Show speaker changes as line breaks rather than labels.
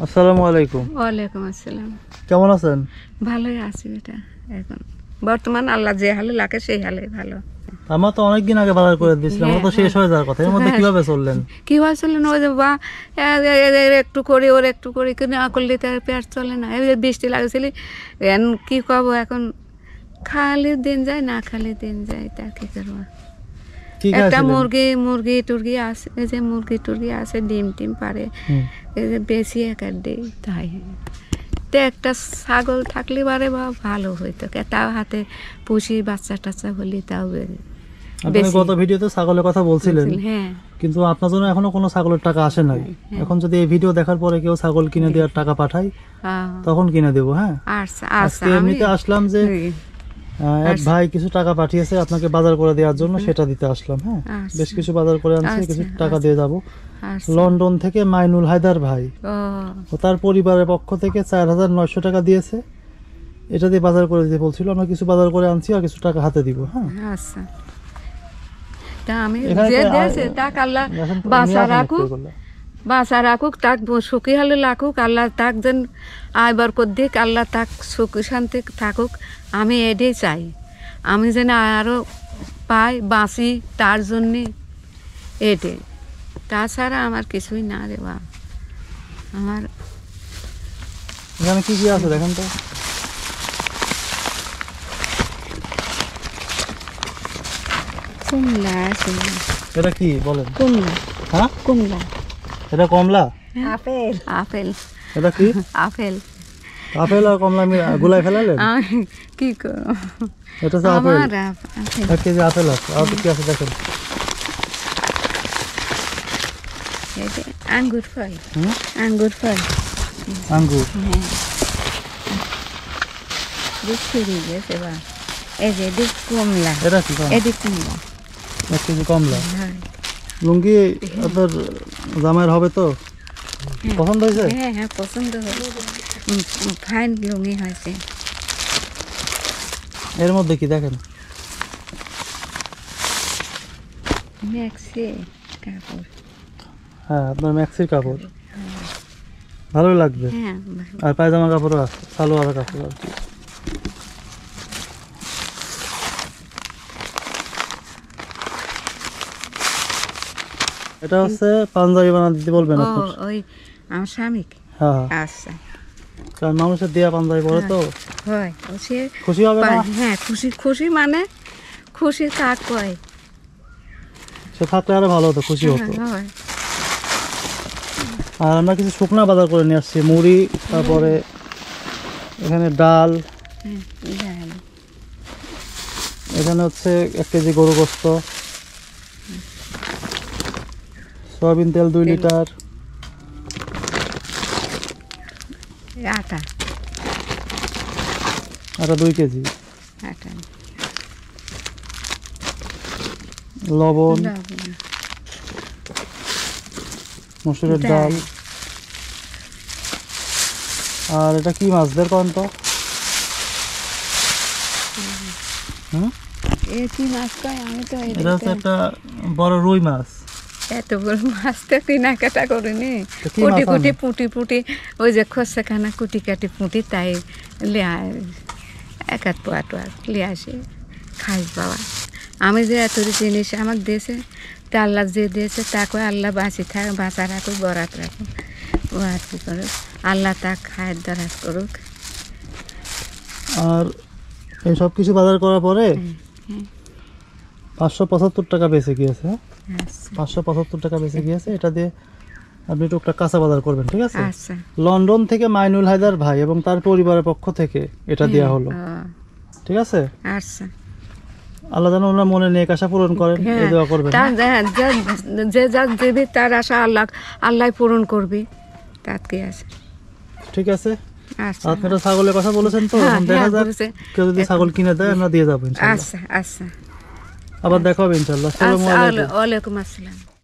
আসসালামু আলাইকুম।
ওয়ালাইকুম আসসালাম।
কেমন আছেন?
ভালোই আছি বেটা। এখন বর্তমান আল্লাহ যে হালে রাখে সেই হালে ভালো।
আমার তো অনেকদিন আগে বাজার করে দিয়েছিলাম, আমার তো শেষ হয়ে যাওয়ার কথা। এর মধ্যে কিভাবে চললেন?
কি হয়েছিল ওই যে বা একটু করি ওর একটু করি কিন্তু না করলে তার পেট চলে না। এই যে বৃষ্টি লাগছিল কি করবো এখন, খালি দিন যায় না খালি দিন যায়, তা কি করবো। একটা মুরগি টুরগি আছে, এই যে মুরগি টুরগি আছে, ডিম টিম পারে, এই যে বেশি একার দেই তাই। তো একটা ছাগল থাকলে বারে বা ভালো হইতো, তাও হাতে পুষি বাচ্চা টাচ্চা হলি তাও
গত ভিডিওতে ছাগলের কথা বলছিলেন,
হ্যাঁ,
কিন্তু আপনার জন্য এখনো কোনো ছাগলের টাকা আসে নাই। এখন যদি এই ভিডিও দেখার পরে কেউ ছাগল কিনে দেওয়ার টাকা পাঠায় তখন কিনে দেবো। হ্যাঁ, আজকে এমনিতে আসলাম যে এক ভাই কিছু টাকা পাঠিয়েছে আপনাকে বাজার করে দেওয়ার জন্য, সেটা দিতে আসলাম। হ্যাঁ, বেশ কিছু বাজার করে আনছে, কিছু টাকা দিয়ে যাব। লন্ডন থেকে মাইনুল হায়দার ভাই ও তার পরিবারের পক্ষ থেকে 4,900 টাকা দিয়েছে, এটা দিয়ে বাজার করে দিতে বলছিল। আমরা কিছু বাজার করে আনছি আর কিছু টাকা হাতে দিব। হ্যাঁ, আচ্ছা,
আমি যে দিয়েছে তাক আল্লাহ বাঁচা রাখুক, তাক সুখী হলে লাখুক আল্লাহ, তাক যেন আয় বরকত দিক আল্লাহ, তাক সুখী শান্তি থাকুক। আমি এটাই চাই, আমি যেন আরও পাই বাঁচি, তার জন্যে এটাই। তাছাড়া আমার কিছুই না রে বা। আমার
এখানে কি কি আছে দেখেন তো।
কুমলা আছে।
এটা কি বলেন?
কুমলা।
হ্যাঁ,
কুমলা।
এটা কমলা?
আপেল। আপেল।
এটা কি?
আপেল।
আপেল আর কমলা গুলাই ফেলালেন?
কি করো,
এটা তো আপেল। 1 কেজি আপেল আছে। আর কি আছে দেখেন?
আঙ্গুর ফল। আঙ্গুর ফল।
আঙ্গুর।
হ্যাঁ, দেখতে দিয়েছে বা। এই যে দেখ কমলা।
এটা কি?
এদি কমলা।
1 কেজি কমলা।
হ্যাঁ।
লুঙ্গি আপনার জামাইয়ের হবে তো? পছন্দ হয়েছে?
হ্যাঁ হ্যাঁ, পছন্দ হয়েছে, ফাইন লুঙ্গি হয়েছে।
এর মধ্যে কি দেখেন?
ম্যাক্সি কাপড়।
হ্যাঁ, আপনার ম্যাক্সির কাপড় ভালোই লাগবে।
হ্যাঁ,
আর পায়জামা কাপড়ও আছে, সালোয়ার কাপড় আর কি। এটা হচ্ছে পাঞ্জাবি বানাতে দিতে বলবেন আপনি?
ওই আমার স্বামীকে।
হ্যাঁ,
আচ্ছা,
কারণ মানুষের দেয়া পাঞ্জাবি পরে তো
হয় সে
খুশি হবে না?
হ্যাঁ, খুশি খুশি মানে খুশি কাক কয়,
সে থাকলে আরো ভালো হতো, খুশি হতো।
হয়।
আর আমরা কিছু শুকনা বাজার করে নিয়ে আসছি, মুড়ি, তারপরে এখানে ডাল, এখানে হচ্ছে 1 কেজি গরু গোস্ত, সয়াবিন তেল 2 লিটার,
আটা
2 কেজি,
আটা,
লবণ, মসুরের ডাল। আর এটা কি মাছ বের করেন তো?
কি মাছ কয়? আমি তো
এটা হচ্ছে একটা বড় রুই মাছ।
এত বড় মাছ তো কেনাকাটা করিনি, কুটি কুটি পুটি পুটি ওই যে খোসাখানা কুটি কাটি পুঁটি, তাই এক হাত পোয়া টোয়া লিয়ে আসে খাইস বাবা। আমি যে এত জিনিস আমার দিয়েছে, তা আল্লাহ যে দিয়েছে তাকে আল্লাহ বাঁচি থাক, বাঁচা রাখুক, বরাত রাখুক, ও আর কি করুক, আল্লাহ তা খায়ের দরাজ করুক।
আর এই সব কিছু বাজার করার পরে 575 টাকা বেঁচে গিয়েছে। 575 টাকা বেঁচে গিয়েছে। এটা দিয়ে আপনি টুকটাক কাঁচা বাজার করবেন, ঠিক আছে? লন্ডন থেকে মাইনুল হায়দার ভাই এবং তার পরিবারের পক্ষ থেকে এটা দেয়া হলো, ঠিক আছে?
আচ্ছা,
আল্লাহ যেন ওনার মনে নেক আশা পূরণ করেন, এই দোয়া করবেন।
যে যা দেবে তার আশা আল্লাহ পূরণ করবে, তার কি আছে,
ঠিক আছে? আপনারা ছাগলের কথা বলেছেন তো, দেখা যাক কেউ যদি ছাগল কিনে দেয় আমরা দিয়ে যাবো ইনশাআল্লাহ।
আচ্ছা আচ্ছা,
আবার দেখা হবে ইনশাআল্লাহ। আসসালামু আলাইকুম।
ওয়ালাইকুম আসসালাম।